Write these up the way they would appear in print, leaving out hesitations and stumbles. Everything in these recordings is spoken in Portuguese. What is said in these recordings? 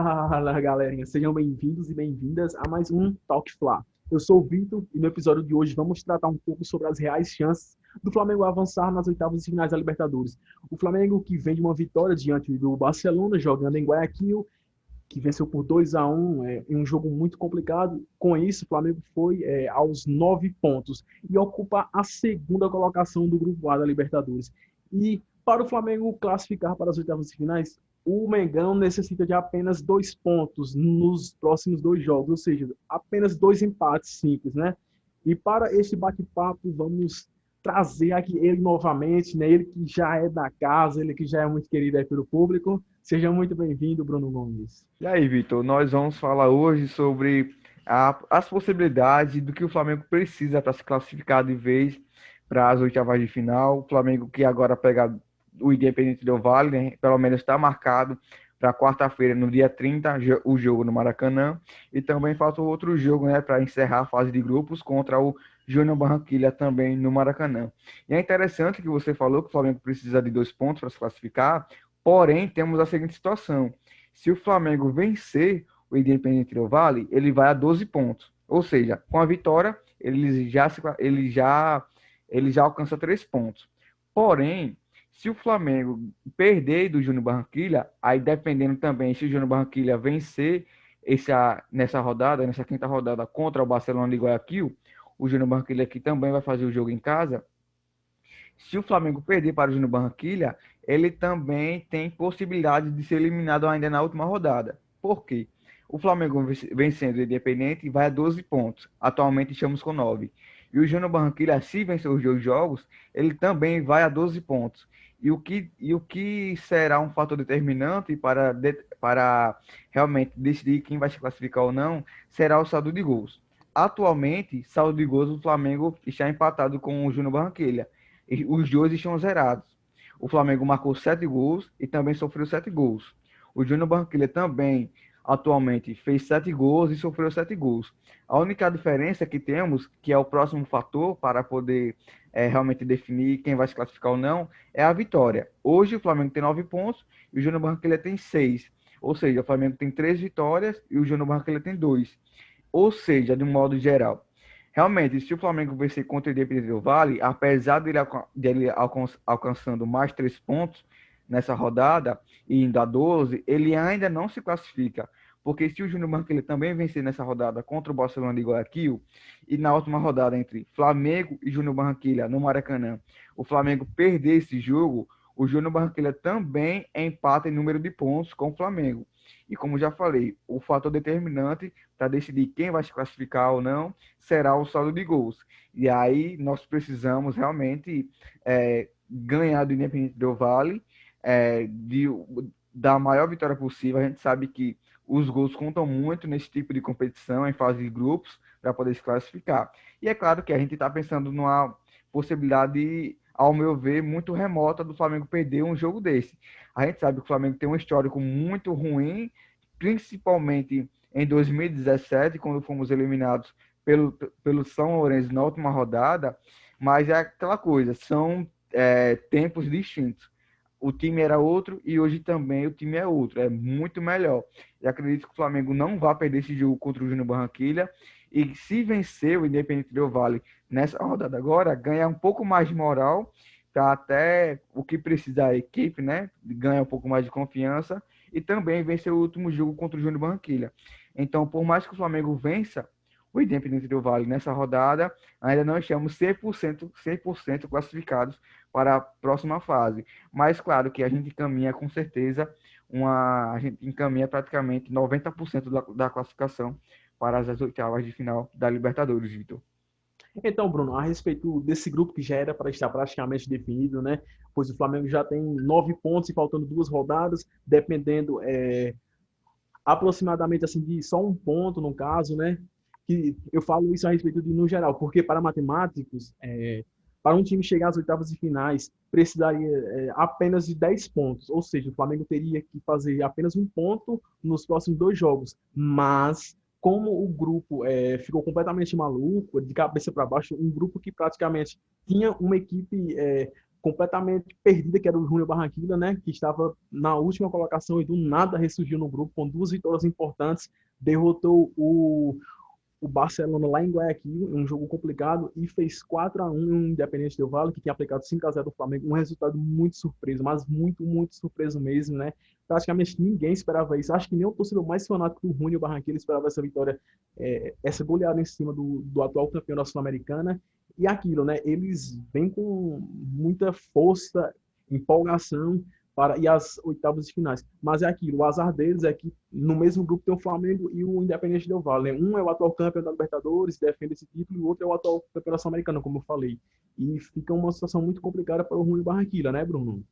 Fala, galerinha, sejam bem-vindos e bem-vindas a mais um Talk Fla. Eu sou o Vitor e no episódio de hoje vamos tratar um pouco sobre as reais chances do Flamengo avançar nas oitavas de finais da Libertadores. O Flamengo que vem de uma vitória diante do Barcelona, jogando em Guayaquil, que venceu por 2-1 em um jogo muito complicado. Com isso, o Flamengo foi aos 9 pontos e ocupa a segunda colocação do Grupo A da Libertadores. E para o Flamengo classificar para as oitavas de finais, o Mengão necessita de apenas 2 pontos nos próximos 2 jogos, ou seja, apenas 2 empates simples, né? E para este bate-papo, vamos trazer aqui ele novamente, né? Ele que já é da casa, ele que já é muito querido aí pelo público. Seja muito bem-vindo, Bruno Gomes. E aí, Vitor, nós vamos falar hoje sobre as possibilidades do que o Flamengo precisa para se classificar de vez para as oitavas de final. O Flamengo que agora pega o Independente Del Valle, né, pelo menos está marcado para quarta-feira, no dia 30, o jogo no Maracanã. E também falta outro jogo, né, para encerrar a fase de grupos contra o Júnior Barranquilla também no Maracanã. E é interessante que você falou que o Flamengo precisa de 2 pontos para se classificar, porém temos a seguinte situação. Se o Flamengo vencer o Independente Del Valle, ele vai a 12 pontos. Ou seja, com a vitória, ele já alcança 3 pontos. Porém, se o Flamengo perder do Júnior Barranquilla, aí dependendo também se o Júnior Barranquilla vencer nessa quinta rodada contra o Barcelona de Guayaquil, o Júnior Barranquilla aqui também vai fazer o jogo em casa. Se o Flamengo perder para o Júnior Barranquilla, ele também tem possibilidade de ser eliminado ainda na última rodada. Por quê? O Flamengo vencendo o Independente vai a 12 pontos. Atualmente estamos com 9. E o Júnior Barranquilla, se vencer os 2 jogos, ele também vai a 12 pontos. E o que será um fator determinante para realmente decidir quem vai se classificar ou não, será o saldo de gols. Atualmente, saldo de gols, o Flamengo está empatado com o Júnior Barranquilla. E os dois estão zerados. O Flamengo marcou 7 gols e também sofreu 7 gols. O Júnior Barranquilla também, atualmente, fez 7 gols e sofreu 7 gols. A única diferença que temos, que é o próximo fator para poder realmente definir quem vai se classificar ou não, é a vitória. Hoje o Flamengo tem 9 pontos e o Júnior Barranquilla tem 6. Ou seja, o Flamengo tem 3 vitórias e o Júnior Barranquilla tem 2. Ou seja, de um modo geral, realmente, se o Flamengo vencer contra o Independente Del Valle, apesar dele alcançando mais 3 pontos nessa rodada e indo a 12, ele ainda não se classifica. Porque se o Júnior Barranquilla também vencer nessa rodada contra o Barcelona de Guayaquil, e na última rodada entre Flamengo e Júnior Barranquilla no Maracanã, o Flamengo perder esse jogo, o Júnior Barranquilla também empata em número de pontos com o Flamengo. E como já falei, o fator determinante para decidir quem vai se classificar ou não será o saldo de gols. E aí nós precisamos realmente ganhar do Independente Del Valle, da maior vitória possível. A gente sabe que os gols contam muito nesse tipo de competição, em fase de grupos, para poder se classificar. E é claro que a gente está pensando numa possibilidade, ao meu ver, muito remota do Flamengo perder um jogo desse. A gente sabe que o Flamengo tem um histórico muito ruim, principalmente em 2017, quando fomos eliminados pelo São Lourenço na última rodada, mas é aquela coisa, são tempos distintos. O time era outro e hoje também o time é outro, é muito melhor. E acredito que o Flamengo não vai perder esse jogo contra o Júnior Barranquilla, e se vencer o Independente Del Valle nessa rodada agora, ganhar um pouco mais de moral, para até o que precisa a equipe, né? Ganhar um pouco mais de confiança e também vencer o último jogo contra o Júnior Barranquilla. Então, por mais que o Flamengo vença o Independente Del Valle nessa rodada, ainda não estamos 100% classificados para a próxima fase. Mas, claro, que a gente encaminha com certeza, a gente encaminha praticamente 90% da classificação para as oitavas de final da Libertadores, Vitor. Então, Bruno, a respeito desse grupo que já era para estar praticamente definido, né? Pois o Flamengo já tem 9 pontos e faltando 2 rodadas, dependendo aproximadamente assim de só um ponto no caso, né? Que eu falo isso a respeito de no geral, porque para matemáticos, para um time chegar às oitavas de finais, precisaria apenas de 10 pontos, ou seja, o Flamengo teria que fazer apenas um ponto nos próximos 2 jogos, mas como o grupo ficou completamente maluco, de cabeça para baixo, um grupo que praticamente tinha uma equipe completamente perdida, que era o Júnior Barranquilla, né? Que estava na última colocação e do nada ressurgiu no grupo com duas vitórias importantes, derrotou o Barcelona lá em Guayaquil, um jogo complicado, e fez 4-1 no Independente Del Valle, que tinha aplicado 5-0 do Flamengo, um resultado muito surpreso, mas muito, muito surpreso mesmo, né? Praticamente ninguém esperava isso. Acho que nem o torcedor mais fanático do Júnior Barranquilla esperava essa vitória, essa goleada em cima do atual campeão da Sul-Americana. E aquilo, né? Eles vêm com muita força, empolgação, para ir às oitavas de finais. Mas é aquilo, o azar deles é que no mesmo grupo tem o Flamengo e o Independente Del Valle. Né? Um é o atual campeão da Libertadores, defende esse título, e o outro é o atual campeão da Sul-Americana, como eu falei. E fica uma situação muito complicada para o Júnior Barranquilla, né, Bruno?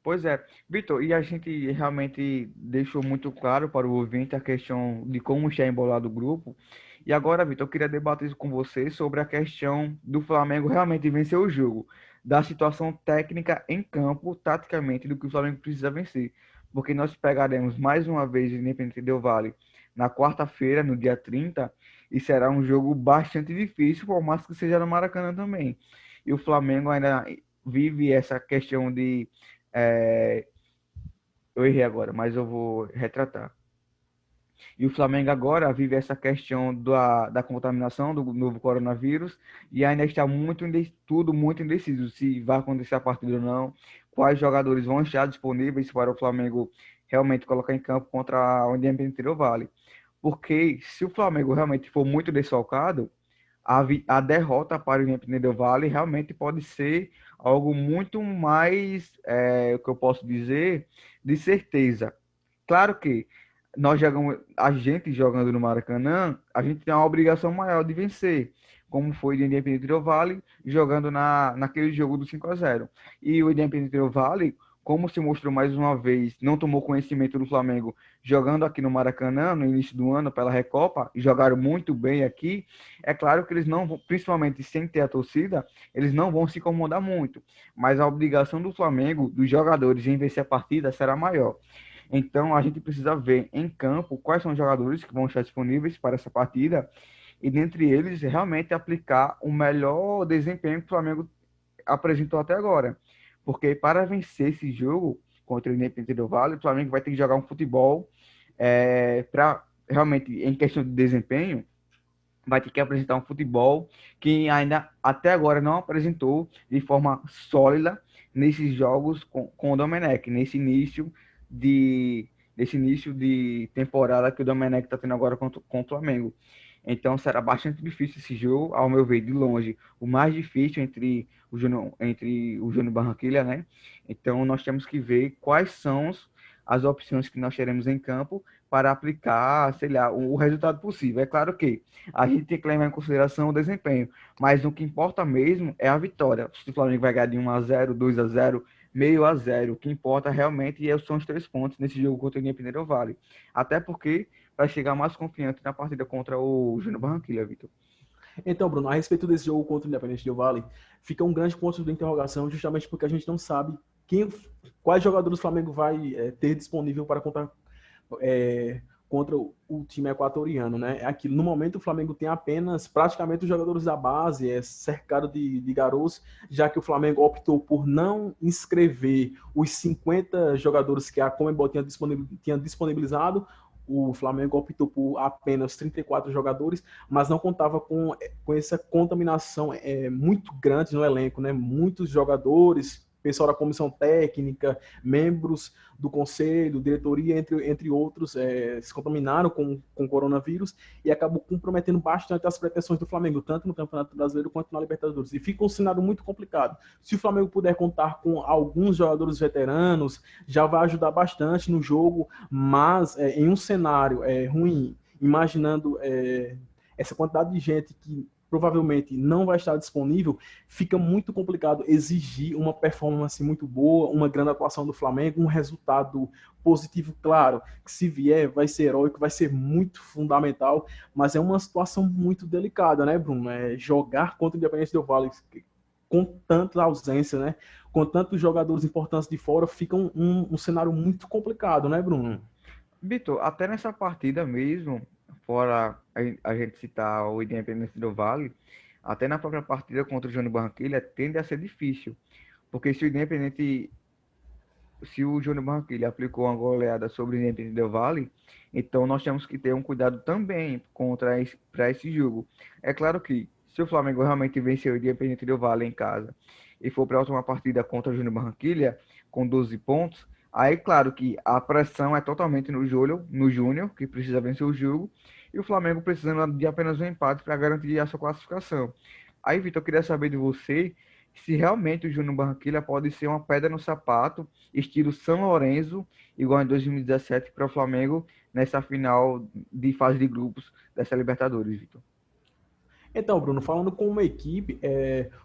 Pois é, Vitor, e a gente realmente deixou muito claro para o ouvinte a questão de como está embolado o grupo. E agora, Vitor, eu queria debater isso com você sobre a questão do Flamengo realmente vencer o jogo, da situação técnica em campo, taticamente, do que o Flamengo precisa vencer. Porque nós pegaremos mais uma vez o Independente Del Valle na quarta-feira, no dia 30, e será um jogo bastante difícil, por mais que seja no Maracanã também. E o Flamengo ainda vive essa questão de eu errei agora, mas eu vou retratar. E o Flamengo agora vive essa questão da contaminação do novo coronavírus e ainda está tudo muito indeciso se vai acontecer a partida ou não, quais jogadores vão estar disponíveis para o Flamengo realmente colocar em campo contra o Independente Del Valle. Porque se o Flamengo realmente for muito desfalcado, a derrota para o Independente Del Valle realmente pode ser algo muito mais, o que eu posso dizer, de certeza. Claro que a gente jogando no Maracanã, a gente tem uma obrigação maior de vencer, como foi o Independente Del Valle jogando naquele jogo do 5-0. E o Independente Del Valle, como se mostrou mais uma vez, não tomou conhecimento do Flamengo jogando aqui no Maracanã no início do ano pela Recopa, e jogaram muito bem aqui. É claro que eles não vão, principalmente sem ter a torcida, eles não vão se incomodar muito, mas a obrigação do Flamengo, dos jogadores em vencer a partida será maior. Então, a gente precisa ver em campo quais são os jogadores que vão estar disponíveis para essa partida e, dentre eles, realmente aplicar o melhor desempenho que o Flamengo apresentou até agora. Porque para vencer esse jogo contra o Independente Del Valle, o Flamengo vai ter que jogar um futebol para realmente, em questão de desempenho, vai ter que apresentar um futebol que ainda até agora não apresentou de forma sólida nesses jogos com o Domenech, de, nesse início de temporada que o Domenech está tendo agora com o Flamengo. Então será bastante difícil esse jogo, ao meu ver, de longe. O mais difícil entre o Júnior Barranquilla, né? Então nós temos que ver quais são as opções que nós teremos em campo para aplicar, sei lá, o resultado possível. É claro que a gente tem que levar em consideração o desempenho, mas o que importa mesmo é a vitória. Se o Flamengo vai ganhar de 1-0, 2-0, meio a zero, o que importa realmente são os 3 pontos nesse jogo contra o Independente Del Valle. Até porque vai chegar mais confiante na partida contra o Júnior Barranquilla, Vitor. Então, Bruno, a respeito desse jogo contra o Independente Del Valle, fica um grande ponto de interrogação, justamente porque a gente não sabe quais jogadores o Flamengo vai ter disponível para contar contra o time equatoriano, né? É aquilo. No momento, o Flamengo tem apenas praticamente os jogadores da base, cercado de garotos, já que o Flamengo optou por não inscrever os 50 jogadores que a Conmebol tinha disponibilizado. O Flamengo optou por apenas 34 jogadores, mas não contava com essa contaminação muito grande no elenco, né? Muitos jogadores, pessoal da comissão técnica, membros do conselho, diretoria, entre outros, se contaminaram com o coronavírus e acabou comprometendo bastante as pretensões do Flamengo, tanto no Campeonato Brasileiro quanto na Libertadores. E fica um cenário muito complicado. Se o Flamengo puder contar com alguns jogadores veteranos, já vai ajudar bastante no jogo, mas em um cenário ruim, imaginando essa quantidade de gente que provavelmente não vai estar disponível, fica muito complicado exigir uma performance muito boa, uma grande atuação do Flamengo, um resultado positivo, claro, que se vier vai ser heróico, vai ser muito fundamental, mas é uma situação muito delicada, né, Bruno? Jogar contra o Independente Del Valle com tanta ausência, né? Com tantos jogadores importantes de fora, fica um cenário muito complicado, né, Bruno? Vitor, até nessa partida mesmo, fora a gente citar o Independente do Vale, até na própria partida contra o Júnior Barranquilla tende a ser difícil, Porque se o Júnior Barranquilla aplicou uma goleada sobre o Independente Del Valle, então nós temos que ter um cuidado também para esse jogo. É claro que se o Flamengo realmente venceu o Independente Del Valle em casa e for para a última partida contra o Júnior Barranquilla com 12 pontos, aí claro que a pressão é totalmente no Júnior, que precisa vencer o jogo, e o Flamengo precisando de apenas um empate para garantir a sua classificação. Aí, Vitor, eu queria saber de você se realmente o Júnior Barranquilla pode ser uma pedra no sapato, estilo São Lourenço, igual em 2017 para o Flamengo nessa final de fase de grupos dessa Libertadores, Vitor. Então, Bruno, falando com uma equipe,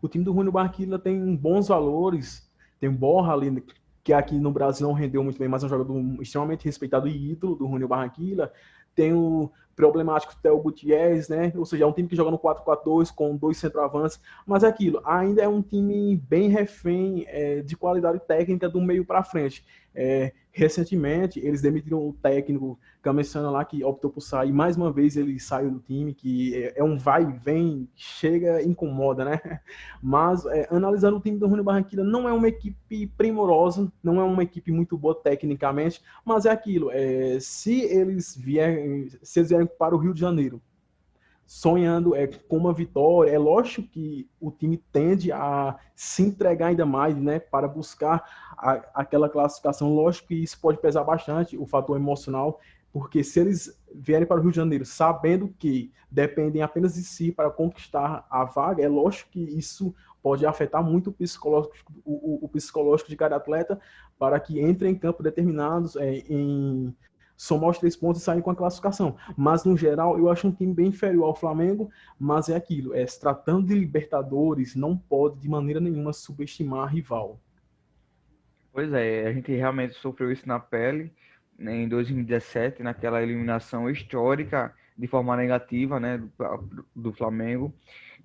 o time do Júnior Barranquilla tem bons valores, tem Borja ali, que aqui no Brasil não rendeu muito bem, mas é um jogador extremamente respeitado e ídolo do Júnior Barranquilla. Tem o problemático Theo Gutierrez, né? Ou seja, é um time que joga no 4-4-2 com dois centroavantes, mas é aquilo, ainda é um time bem refém de qualidade técnica do meio para frente. Recentemente, eles demitiram o técnico Cameçana lá, que optou por sair. Mais uma vez, ele saiu do time, que é um vai e vem, chega e incomoda, né? Mas, analisando o time do Júnior Barranquilla, não é uma equipe primorosa, não é uma equipe muito boa tecnicamente, mas é aquilo, se eles vierem para o Rio de Janeiro, sonhando com uma vitória, é lógico que o time tende a se entregar ainda mais, né, para buscar aquela classificação. Lógico que isso pode pesar bastante, o fator emocional, porque se eles vierem para o Rio de Janeiro sabendo que dependem apenas de si para conquistar a vaga, é lógico que isso pode afetar muito o psicológico de cada atleta para que entre em campo determinados em somar os 3 pontos e sair com a classificação. Mas, no geral, eu acho um time bem inferior ao Flamengo, mas é aquilo, se tratando de Libertadores, não pode de maneira nenhuma subestimar a rival. Pois é, a gente realmente sofreu isso na pele, né, em 2017, naquela eliminação histórica de forma negativa, né, do Flamengo.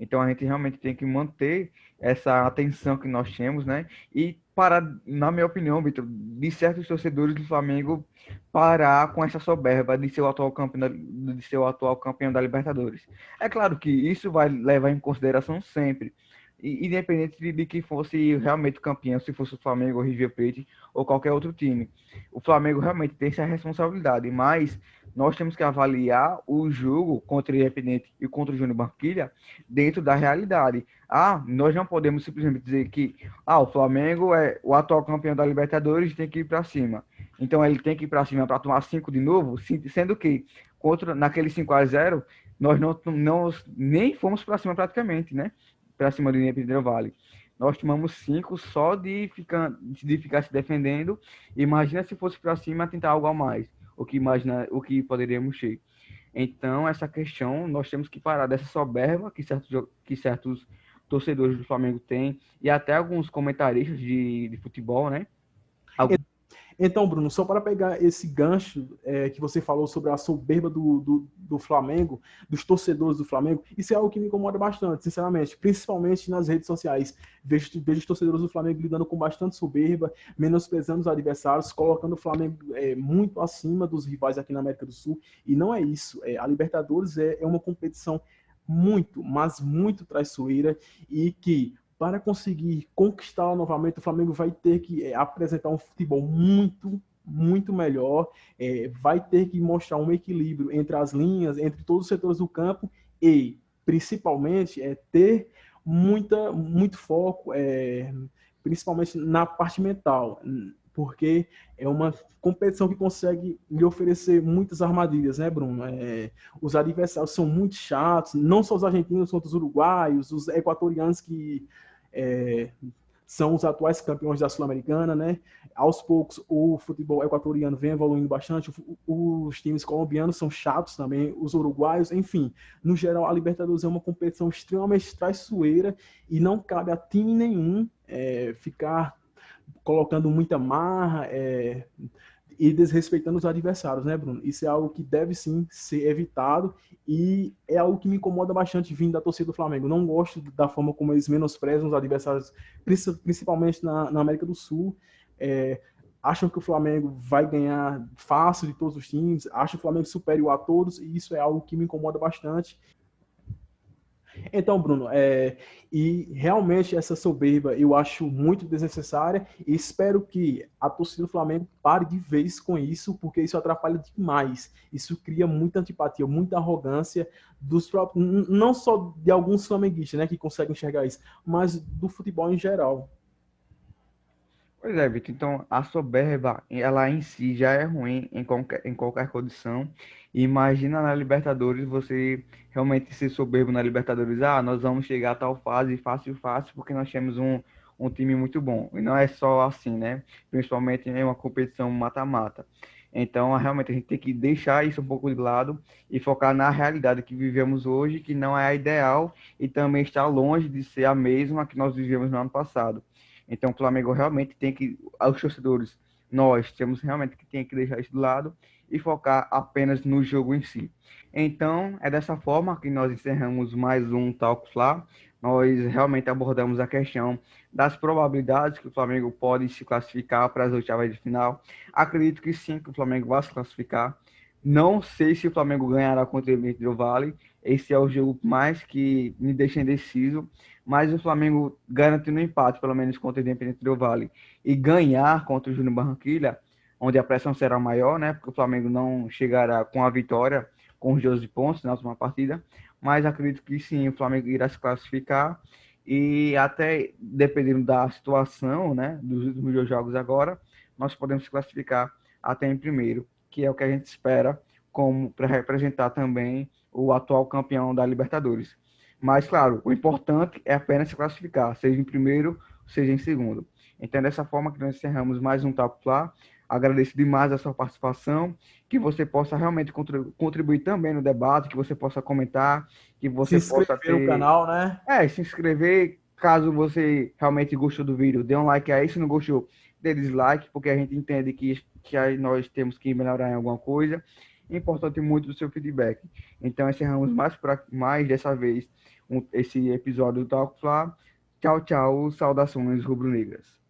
Então a gente realmente tem que manter essa atenção que nós temos, né, e parar, na minha opinião, Vitor, de certos torcedores do Flamengo parar com essa soberba de ser o atual campeão da Libertadores. É claro que isso vai levar em consideração sempre independente de que fosse realmente campeão, se fosse o Flamengo, o River Plate ou qualquer outro time. O Flamengo realmente tem essa responsabilidade, mas nós temos que avaliar o jogo contra o Independente e contra o Júnior Barranquilla dentro da realidade. Nós não podemos simplesmente dizer que o Flamengo é o atual campeão da Libertadores e tem que ir para cima. Então ele tem que ir para cima para tomar 5 de novo, sendo que naquele 5-0 nós não nem fomos para cima praticamente, né? Para cima do Independente Del Valle. Nós tomamos 5 só de ficar se defendendo. Imagina se fosse para cima tentar algo a mais. O que poderíamos ter. Então, essa questão, nós temos que parar dessa soberba que certos torcedores do Flamengo têm, e até alguns comentaristas de futebol, né? Então, Bruno, só para pegar esse gancho que você falou sobre a soberba do Flamengo, dos torcedores do Flamengo, isso é algo que me incomoda bastante, sinceramente, principalmente nas redes sociais. Vejo os torcedores do Flamengo lidando com bastante soberba, menosprezando os adversários, colocando o Flamengo muito acima dos rivais aqui na América do Sul, e não é isso. A Libertadores é uma competição muito, mas muito traiçoeira, e que para conseguir conquistá-la novamente, o Flamengo vai ter que apresentar um futebol muito, muito melhor, vai ter que mostrar um equilíbrio entre as linhas, entre todos os setores do campo e, principalmente, ter muito foco, principalmente na parte mental, porque é uma competição que consegue lhe oferecer muitas armadilhas, né, Bruno? Os adversários são muito chatos, não só os argentinos, quanto os uruguaios, os equatorianos que são os atuais campeões da Sul-Americana, né? Aos poucos, o futebol equatoriano vem evoluindo bastante, os times colombianos são chatos também, os uruguaios, enfim. No geral, a Libertadores é uma competição extremamente traiçoeira e não cabe a time nenhum ficar colocando muita marra e desrespeitando os adversários, né, Bruno? Isso é algo que deve sim ser evitado e é algo que me incomoda bastante vindo da torcida do Flamengo. Não gosto da forma como eles menosprezam os adversários, principalmente na América do Sul. Acham que o Flamengo vai ganhar fácil de todos os times, acham o Flamengo superior a todos e isso é algo que me incomoda bastante. Então, Bruno, e realmente essa soberba eu acho muito desnecessária e espero que a torcida do Flamengo pare de vez com isso, porque isso atrapalha demais. Isso cria muita antipatia, muita arrogância dos próprios, não só de alguns flamenguistas, né, que conseguem enxergar isso, mas do futebol em geral. Pois é, Vitor. Então, a soberba, ela em si já é ruim em qualquer condição. Imagina na Libertadores você realmente ser soberbo na Libertadores. Ah, nós vamos chegar a tal fase fácil, fácil, porque nós temos um time muito bom. E não é só assim, né? Principalmente em uma competição mata-mata. Então, realmente, a gente tem que deixar isso um pouco de lado e focar na realidade que vivemos hoje, que não é a ideal e também está longe de ser a mesma que nós vivemos no ano passado. Então, o Flamengo realmente tem que, os torcedores, nós temos realmente que tem que deixar isso de lado e focar apenas no jogo em si. Então, é dessa forma que nós encerramos mais um Talk Fla. Nós realmente abordamos a questão das probabilidades que o Flamengo pode se classificar para as oitavas de final. Acredito que sim, que o Flamengo vai se classificar. Não sei se o Flamengo ganhará contra o Inter do Vale. Esse é o jogo mais que me deixa indeciso, mas o Flamengo garantindo um empate, pelo menos contra o Independente do Vale, e ganhar contra o Júnior Barranquilla, onde a pressão será maior, né? Porque o Flamengo não chegará com a vitória com os 12 pontos na última partida, mas acredito que sim, o Flamengo irá se classificar e até dependendo da situação, né, dos últimos dois jogos agora, nós podemos se classificar até em primeiro, que é o que a gente espera como para representar também o atual campeão da Libertadores. Mas, claro, o importante é apenas se classificar, seja em primeiro, seja em segundo. Então, é dessa forma que nós encerramos mais um Tapo Fla. Agradeço demais a sua participação, que você possa realmente contribuir também no debate, que você possa comentar, que Se você possa inscrever no ter. canal, né? Se inscrever. Caso você realmente gostou do vídeo, dê um like aí. Se não gostou, dê dislike, porque a gente entende que aí nós temos que melhorar em alguma coisa. É importante muito o seu feedback. Então, encerramos mais dessa vez esse episódio do Talk Fla. Tchau, tchau. Saudações rubro-negras.